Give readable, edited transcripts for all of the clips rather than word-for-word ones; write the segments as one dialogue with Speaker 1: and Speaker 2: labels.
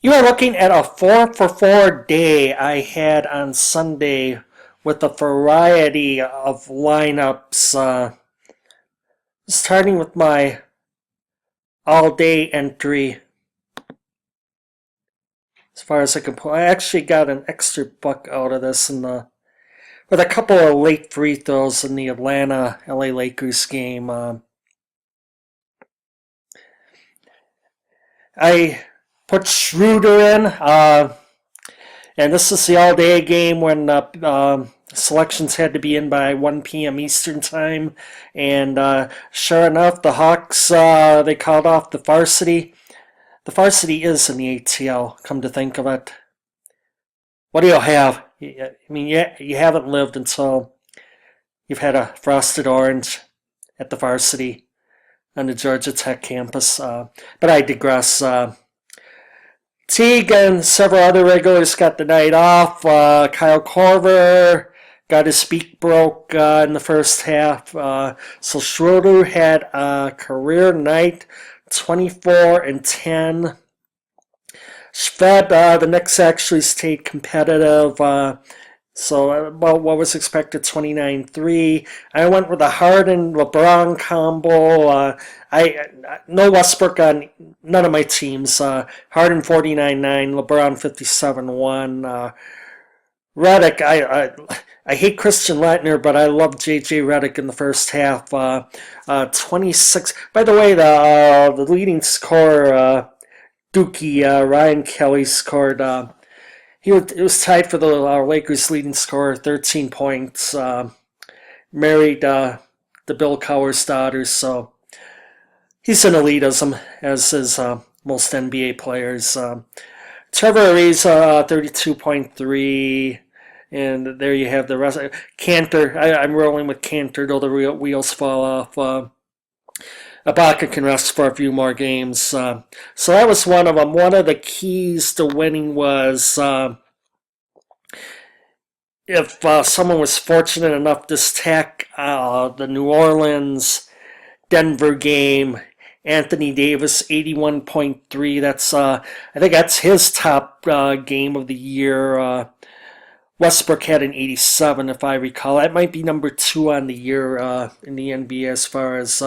Speaker 1: You are looking at a 4-for-4 day I had on Sunday with a variety of lineups. Starting with my all-day entry. As far as I can pull, I actually got an extra buck out of this with a couple of late free throws in the Atlanta LA Lakers game. I put Schroeder in. And this is the all-day game when selections had to be in by 1 p.m. Eastern time. And sure enough, the Hawks, they called off the varsity. The varsity is in the ATL, come to think of it. What do you have? I mean, you haven't lived until you've had a frosted orange at the varsity on the Georgia Tech campus. But I digress. Teague and several other regulars got the night off. Kyle Korver got his beak broke in the first half. So Schroeder had a career night, 24 and 10. Shved, the Knicks actually stayed competitive. So about what was expected, 29-3. I went with a Harden-LeBron combo. No Westbrook on none of my teams. Harden 49-9, LeBron 57-1. Redick, I hate Christian Laettner, but I love J.J. Redick in the first half. 26. By the way, the leading scorer, Dookie, Ryan Kelly scored. It was tied for the Lakers' leading scorer, 13 points. Married the Bill Cowher's daughter, so he's an elitism, as is most NBA players. Trevor Ariza, 32.3, and there you have the rest. Cantor, I'm rolling with Cantor till the wheels fall off. Ibaka can rest for a few more games. So that was one of them. One of the keys to winning was if someone was fortunate enough to stack the New Orleans-Denver game, Anthony Davis, 81.3. That's I think that's his top game of the year. Westbrook had an 87, if I recall. That might be number 2 on the year in the NBA as far as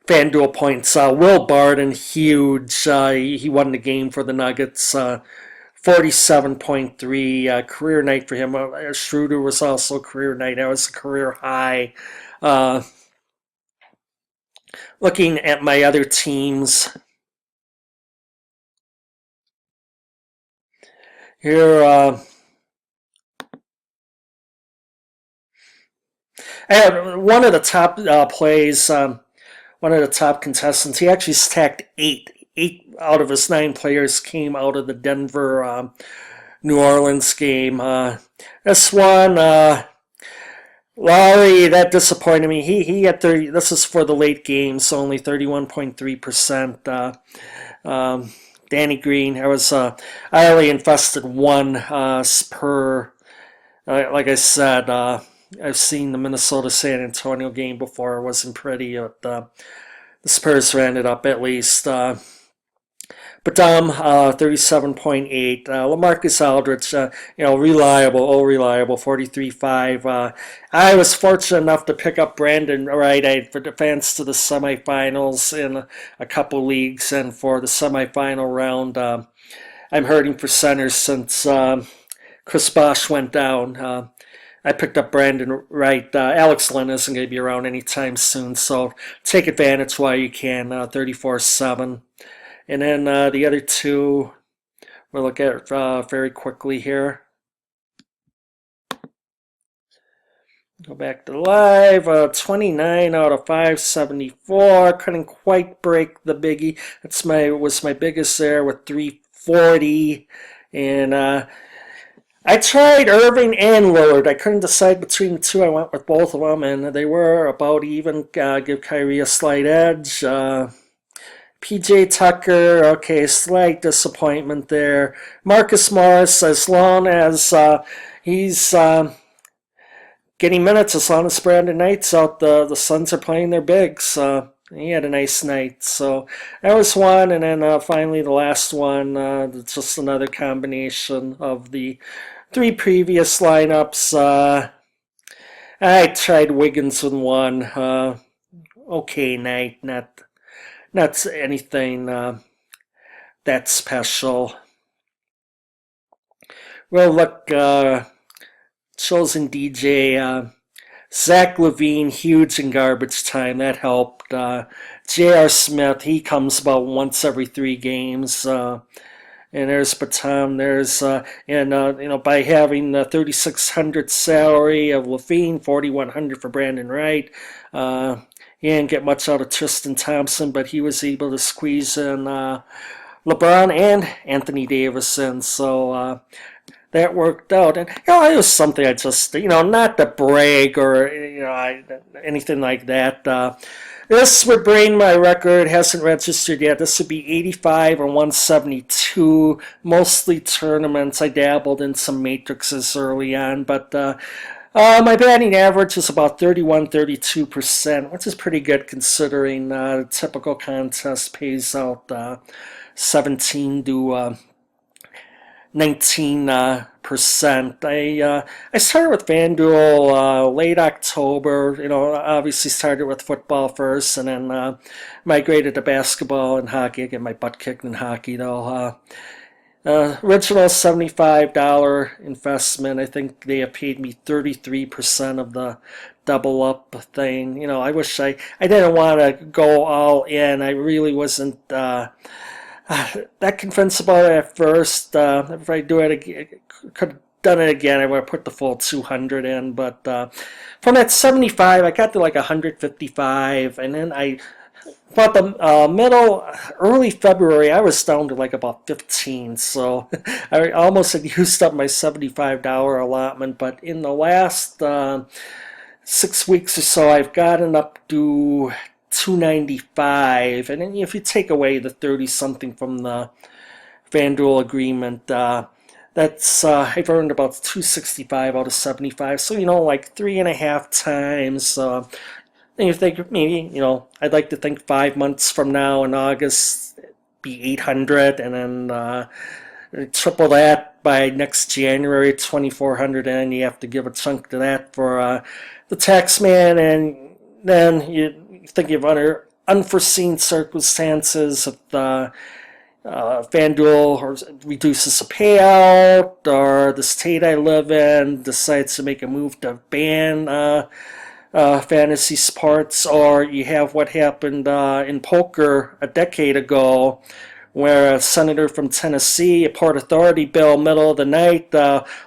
Speaker 1: FanDuel points. Will Barton, huge. He won the game for the Nuggets. 47.3 career night for him. Schroeder was also a career night. That was a career high. Looking at my other teams here, I had one of the top plays. One of the top contestants. He actually stacked 8. 8 out of his 9 players came out of the Denver New Orleans game. This one, Lowry, that disappointed me. He had 30. This is for the late game, so only 31.3%. Danny Green, I only invested 1 per. Like I said, I've seen the Minnesota-San Antonio game before. It wasn't pretty, but the Spurs ran it up at least. But 37.8. LaMarcus Aldridge, reliable, 43.5. I was fortunate enough to pick up Brandon Wright. I advanced to the semifinals in a couple leagues, and for the semifinal round, I'm hurting for centers since Chris Bosh went down. I picked up Brandon Wright. Alex Len isn't going to be around anytime soon, so take advantage while you can. 34.7. And then the other two we'll look at very quickly here. Go back to live. 29 out of 574. Couldn't quite break the biggie. Was my biggest there with 340. And I tried Irving and Lillard. I couldn't decide between the two. I went with both of them, and they were about even. Give Kyrie a slight edge. PJ Tucker, okay, slight disappointment there. Marcus Morris, as long as he's getting minutes, as long as Brandon Knight's out, the Suns are playing their bigs. he had a nice night. So that was one, and then finally the last one, just another combination of the three previous lineups. I tried Wiggins in one. Okay night, not anything that special. Well, look, chosen DJ. Zach Levine, huge in garbage time. That helped. J.R. Smith, he comes about once every 3 games. And there's Batum. By having the 3,600 salary of Levine, 4,100 for Brandon Wright. He didn't get much out of Tristan Thompson, but he was able to squeeze in LeBron and Anthony Davis in. So that worked out. And it was something I just, not to brag or anything like that. This would bring my record, hasn't registered yet. This would be 85 or 172, mostly tournaments. I dabbled in some matrices early on, but my batting average is about 31-32%, which is pretty good considering the typical contest pays out 17 to 19%. I started with FanDuel late October. Obviously started with football first, and then migrated to basketball and hockey. I get my butt kicked in hockey though. Original $75 investment. I think they have paid me 33% of the double up thing. I wish I didn't want to go all in. I really wasn't that convinced about it at first. If I do it again, could have done it again, I would have put the full 200 in. But from that 75, I got to like 155, and then about the early February, I was down to like about 15. So I almost had used up my $75 allotment. But in the last 6 weeks or so, I've gotten up to 295, and then if you take away the 30 something from the FanDuel agreement, that's I've earned about 265 out of 75. So like 3.5 times. And you think maybe I'd like to think 5 months from now in August be 800, and then triple that by next January, 2,400, and then you have to give a chunk to that for the tax man, and then you think of under unforeseen circumstances if FanDuel reduces a payout, or the state I live in decides to make a move to ban fantasy sports, or you have what happened in poker a decade ago, where a senator from Tennessee, a Port Authority bill, middle of the night,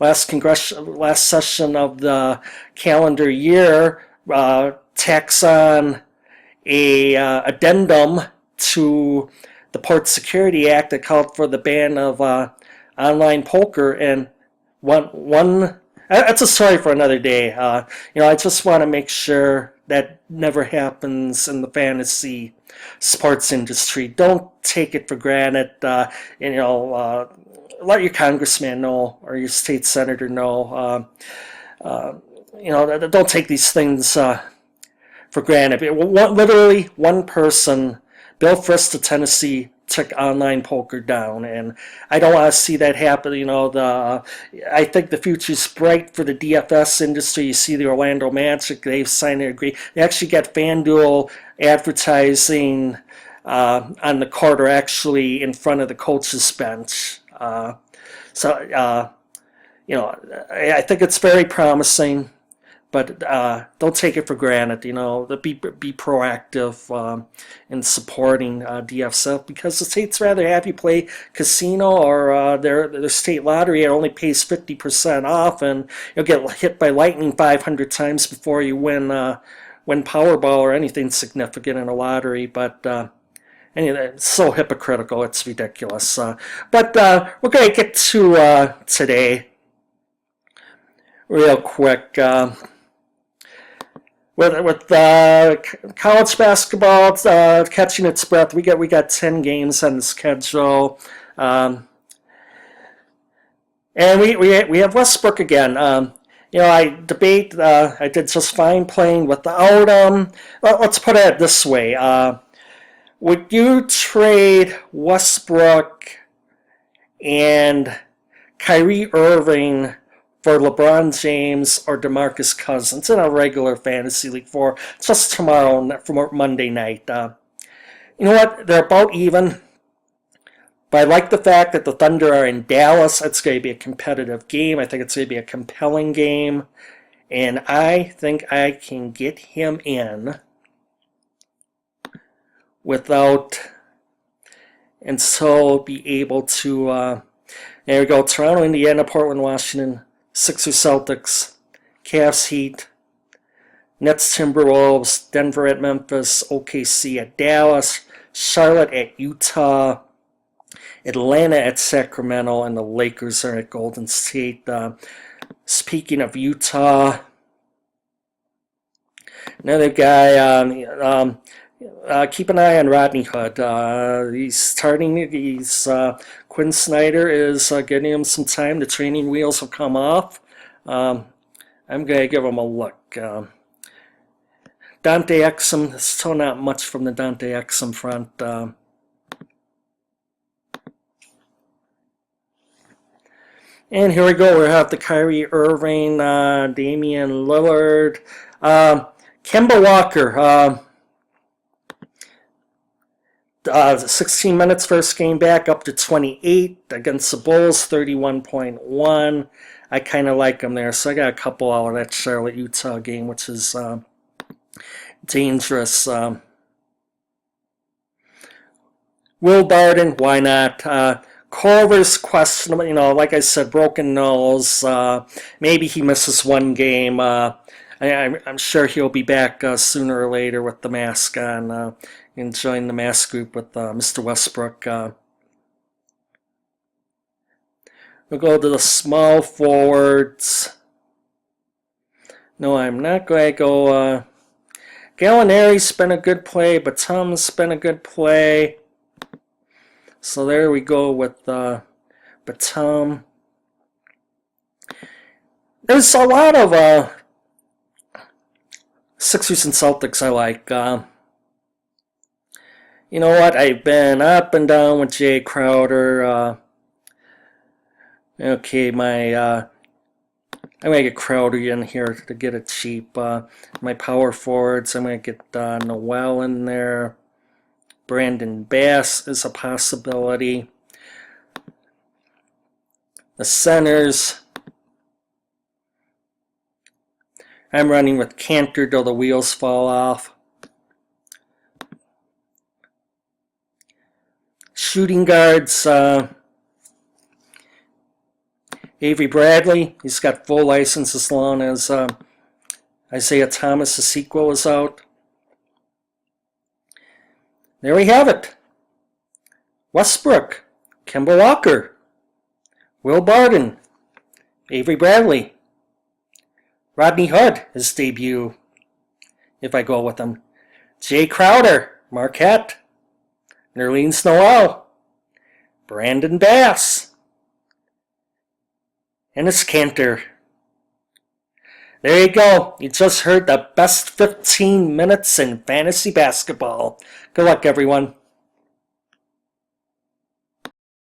Speaker 1: last session of the calendar year, tax on a addendum to the Port Security Act that called for the ban of online poker, and one that's a story for another day. I just want to make sure that never happens in the fantasy sports industry. Don't take it for granted. Let your congressman know or your state senator know. Don't take these things for granted. Literally, one person, Bill Frist of Tennessee, took online poker down, and I don't want to see that happen. I think the future's bright for the DFS industry. You see the Orlando Magic; they've signed an agreement. They actually got FanDuel advertising on the court, or actually in front of the coach's bench. I think it's very promising. But don't take it for granted. Be proactive in supporting DFS, because the states rather have you play casino or their state lottery. It only pays 50% off, and you'll get hit by lightning 500 times before you win Powerball or anything significant in a lottery. But anyway, it's so hypocritical, it's ridiculous. But we're going to get to today real quick. With college basketball catching its breath, we got 10 games on the schedule, and we have Westbrook again. I debate. I did just fine playing without him. Let's put it this way. Would you trade Westbrook and Kyrie Irving for LeBron James or DeMarcus Cousins in a regular fantasy league for just tomorrow, for Monday night? You know what? They're about even. But I like the fact that the Thunder are in Dallas. It's going to be a competitive game. I think it's going to be a compelling game. And I think I can get him in without, and so be able to, there we go, Toronto, Indiana, Portland, Washington, Sixers, Celtics, Cavs, Heat, Nets, Timberwolves, Denver at Memphis, OKC at Dallas, Charlotte at Utah, Atlanta at Sacramento, and the Lakers are at Golden State. Speaking of Utah, another guy, keep an eye on Rodney Hood. He's starting, Quinn Snyder is getting him some time. The training wheels have come off. I'm going to give him a look. Dante Exum, still not much from the Dante Exum front. And here we go. We have the Kyrie Irving, Damian Lillard, Kemba Walker. 16 minutes first game back, up to 28 against the Bulls, 31.1. I kind of like him there, so I got a couple out of that Charlotte-Utah game, which is dangerous. Will Barton, why not? Culver's questionable, like I said, broken nose. Maybe he misses one game. I'm sure he'll be back sooner or later with the mask on and join the mask group with Mr. Westbrook. We'll go to the small forwards. No, I'm not going to go. Gallinari's been a good play, Batum's been a good play. So there we go with Batum. There's a lot of Sixers and Celtics I like. You know what? I've been up and down with Jay Crowder. Okay, I'm going to get Crowder in here to get it cheap. My power forwards, I'm going to get Noel in there. Brandon Bass is a possibility. The centers, I'm running with Cantor till the wheels fall off. Shooting guards, Avery Bradley, he's got full license as long as Isaiah Thomas, the sequel, is out. There we have it. Westbrook, Kemba Walker, Will Barton, Avery Bradley, Rodney Hood, his debut, if I go with him, Jay Crowder, Marquette, Nerlens Noel, Brandon Bass, and it's Cantor. There you go. You just heard the best 15 minutes in fantasy basketball. Good luck, everyone.